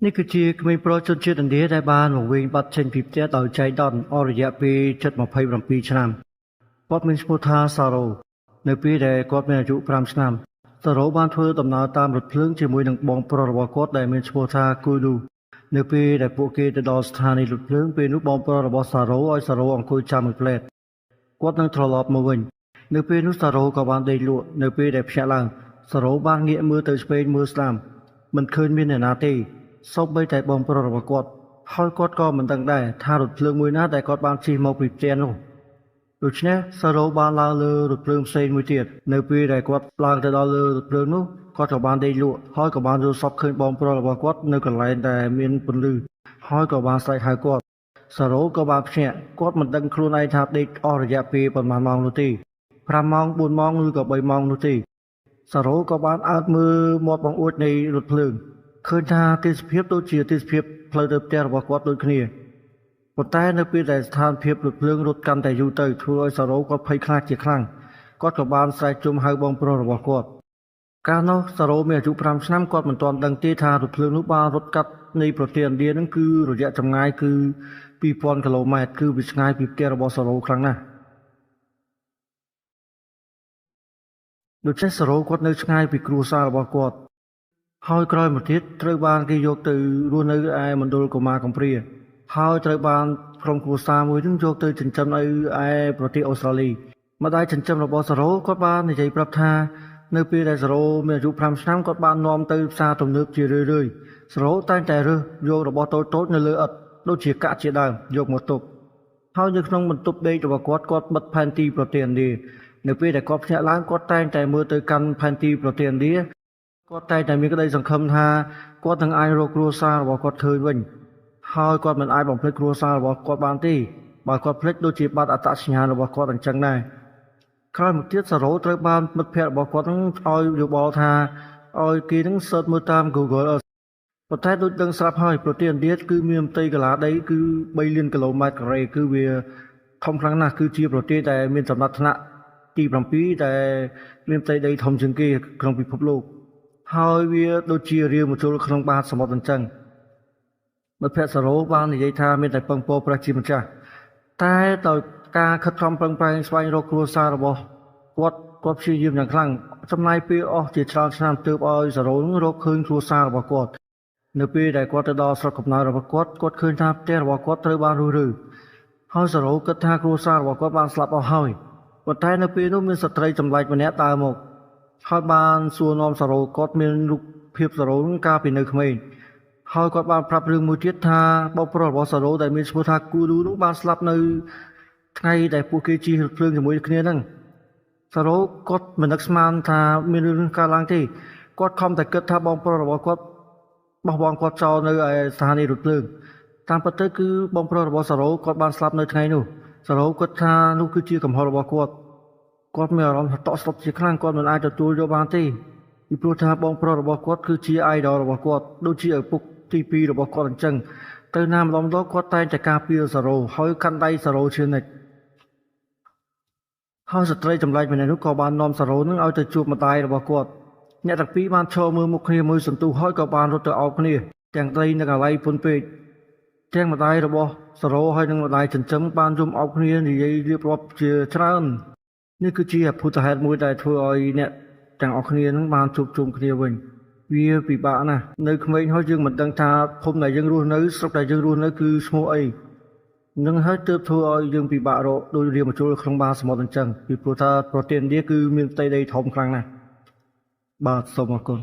នេះគឺជាក្មេងប្រុសជនជាតិឥណ្ឌាដែលបានមកវិញបាត់ចេញពីផ្ទះដោយចៃដន្យអស់រយៈពេលជិត27ឆ្នាំគាត់មានឈ្មោះថាសារ៉ូនៅពេលដែលគាត់មានអាយុ5ឆ្នាំសារ៉ូបានធ្វើដំណើរតាមរថភ្លើងជាមួយនឹងបងប្រុសរបស់គាត់ដែលមានឈ្មោះថាគូលូនៅពេលដែលពួកគេទៅដល់ស្ថានីយ៍រថភ្លើងពេលនោះបងប្រុសរបស់សារ៉ូឲ្យសារ៉ូអង្គុយចាំមួយផ្លែតគាត់នឹងត្រឡប់មកវិញនៅពេលនោះសារ៉ូក៏បានដេកលក់នៅពេលដែលភ្ញាក់ឡើងសារ៉ូបានងាកមើលទៅឆ្វេងមើលស្ដាំមិនឃើញមានអ្នកណាទេសូម្បីតែបងប្រុសរបស់គាត់ហើយគាត់ក៏មិនដឹងដែរថារថភ្លើងមួយណាដែលគាត់បានជិះមកពីផ្ទះនោះដូច្នេះសារ៉ូបានឡើងលើរថភ្លើងផ្សេងមួយទៀតនៅពេលដែលគាត់ឡើងទៅដល់លើរថភ្លើងនោះគាត់ក៏បានដេកលក់ហើយក៏បានយល់សប្តិឃើញបងប្រុសរបស់គាត់នៅកន្លែងដែលមានពន្លឺហើយក៏បានស្រែកហៅគាត់សារ៉ូក៏បានភ្ញាក់គាត់មិនដឹងខ្លួនឯងថាដេកអស់រយៈពេលប៉ុន្មានម៉ោងនោះទេ5ម៉ោង4ម៉ោងឬក៏3ម៉ោងនោះទេសារ៉ូក៏បានអើតមើលមាត់បង្អួចនៃរថភ្លើងឃើញថាទេសភាពដូចជាទេសភាពផ្លូវទៅផ្ទះរបស់គាត់ដូចគ្នាប៉ុន្តែនៅពេលដែលស្ថានភាពរថភ្លើងរត់កាន់តែយូរទៅធ្វើឲ្យសារ៉ូគាត់ភ័យខ្លាចជាខ្លាំងគាត់ក៏បានស្រែកជុំហៅបងប្រុសរបស់គាត់កាលនោះសារ៉ូមានអាយុ5ឆ្នាំគាត់មិនទាន់ដឹងទេថារថភ្លើងនោះបានរត់កាត់នៃប្រទេសឥណ្ឌានឹងគឺរយៈចម្ងាយគឺ2000គីឡូម៉ែត្រគឺវាឆ្ងាយពីផ្ទះរបស់សារ៉ូខ្លាំងណាស់ដូច្នេះសារ៉ូគាត់នៅឆ្ងាយពីគ្រួសាររបស់គាត់ហើយក្រោយមកទៀតត្រូវបានគេយកទៅរស់នៅឯមណ្ឌលកុមារកំព្រាហើយត្រូវបានក្រុមគ្រួសារមួយនឹងយកទៅចិញ្ចឹមនៅឯប្រទេសអូស្ត្រាលីម្ដាយចិញ្ចឹមរបស់សារ៉ូគាត់បាននិយាយប្រាប់ថានៅពេលដែលសារ៉ូមានអាយុ5ឆ្នាំគាត់បាននាំទៅផ្សារទំនើបជារឿយៗសារ៉ូតែងតែរើសយករបស់តូចៗនៅលើឥដ្ឋដូចជាកាក់ជាដើមយកមកទុកហើយនៅក្នុងបន្ទប់ដេករបស់គាត់បិទផែនទីប្រទេសឥណ្ឌានៅពេលដែលគាត់ភ្ញាក់ឡើងគាត់តែងតែមើលទៅកាន់ផែនទីប្រទេសឥណ្ឌាគាត់តែងតែមានក្តីសង្ឃឹមថាគាត់នឹងអាចរកគ្រួសាររបស់គាត់ឃើញវិញហើយគាត់មិនអាចបំភ្លេចគ្រួសាររបស់គាត់បានទេបើគាត់ភ្លេចដូចជាបាត់អត្តសញ្ញាណរបស់គាត់អញ្ចឹងដែរក្រោយមកទៀតសារ៉ូត្រូវបានមិត្តភ័ក្តិរបស់គាត់នឹងឲ្យយោបល់ថាឲ្យគេនឹងសើចមើលតាម Google Earth ប៉ុន្តែដូចដឹងស្រាប់ហើយប្រទេសឥណ្ឌាគឺមានផ្ទៃកន្លះដីគឺ3លានគីឡូម៉ែត្រការ៉េគឺវាធំខ្លាំងណាស់គឺជាប្រទេសដែលមានចំណាត់ថ្នាក់ទី7ដែលមានផ្ទៃដីធំជាងគេក្នុងពិភពលោកហើយវាដូចជារាវមជុលក្នុងបាតសមុទ្រអញ្ចឹងមិត្តភក្តិសារ៉ូបាននិយាយថាមានតែពឹងពោព្រះជាម្ចាស់តែដោយការខិតខំប្រឹងប្រែងស្វែងរកគ្រួសាររបស់គាត់ព្យាយាមយ៉ាងខ្លាំងចំណាយពេលអស់ជាច្រើនឆ្នាំទើបឲ្យសារ៉ូរកឃើញគ្រួសាររបស់គាត់នៅពេលដែលគាត់ទៅដល់ស្រុកកំណើតរបស់គាត់ឃើញថាផ្ទះរបស់គាត់ត្រូវបានរុះរើហើយសារ៉ូគិតថាគ្រួសាររបស់គាត់បានស្លាប់អស់ហើយប៉ុន្តែនៅពេលនោះមានស្ត្រីចម្លែកម្នាក់ដើរមកហើយបានសួរនាំសារ៉ូគាត់មានរូបភាពសារ៉ូកាលពីនៅក្មេងហើយគាត់បានប្រាប់រឿងមួយទៀតថាបងប្រុសរបស់សារ៉ូដែលមានឈ្មោះថាគូលូនោះបានស្លាប់នៅថ្ងៃដែលពួកគេជិះរថភ្លើងជាមួយគ្នាហ្នឹងសារ៉ូគាត់មិននឹកស្មានថាមានរឿងកើតឡើងទេគាត់ខំតែគិតថាបងប្រុសរបស់គាត់បោះបង់គាត់ចោលនៅឯស្ថានីយ៍រថភ្លើងតាមពិតទៅគឺបងប្រុសរបស់សារ៉ូគាត់បានស្លាប់នៅថ្ងៃនោះសារ៉ូគិតថានោះគឺជាកំហុសរបស់គាត់មានអារម្មណ៍តក់ស្លុតជាខ្លាំងគាត់មិនអាចទទួលយកបានទេពីព្រោះថាបងប្រុសរបស់គាត់គឺជា idol របស់គាត់ដូចជាឪពុកទី2របស់គាត់អញ្ចឹងទៅណាម្ដងគាត់តែងតែការពារសារ៉ូហើយកាន់ដៃសារ៉ូជានិច្ចហើយស្ត្រីចម្លែកម្នាក់នោះក៏បាននាំសារ៉ូនឹងឲ្យទៅជួបម្ដាយរបស់គាត់អ្នកទាំងពីរបានឈរមើលមុខគ្នាមួយសន្ទុះហើយក៏បានរត់ទៅអោបគ្នាទាំងត្រីនិងអាឡ័យពន់ពេកទាំងម្ដាយរបស់សារ៉ូហើយនិងម្ដាយចិញ្ចឹមបានយំអោបគ្នានិយាយរៀបរាប់ជាច្រើននេះគឺជាអភូតហេតុមួយដែលធ្វើឲ្យអ្នកទាំងអស់គ្នានឹងបានជួបជុំគ្នាវិញវាពិបាកណាស់នៅក្មេងហើយយើងមិនដឹងថាភូមិដែលយើងរស់នៅស្រុកដែលយើងរស់នៅគឺឈ្មោះអីនឹងហើយទើបធ្វើឲ្យយើងពិបាករកដោយរាវមជុលក្នុងបាតសមុទ្រអញ្ចឹងពីព្រោះថាប្រទេសឥណ្ឌាគឺមានផ្ទៃដីធំខ្លាំងណាស់បាទសូមអរគុណ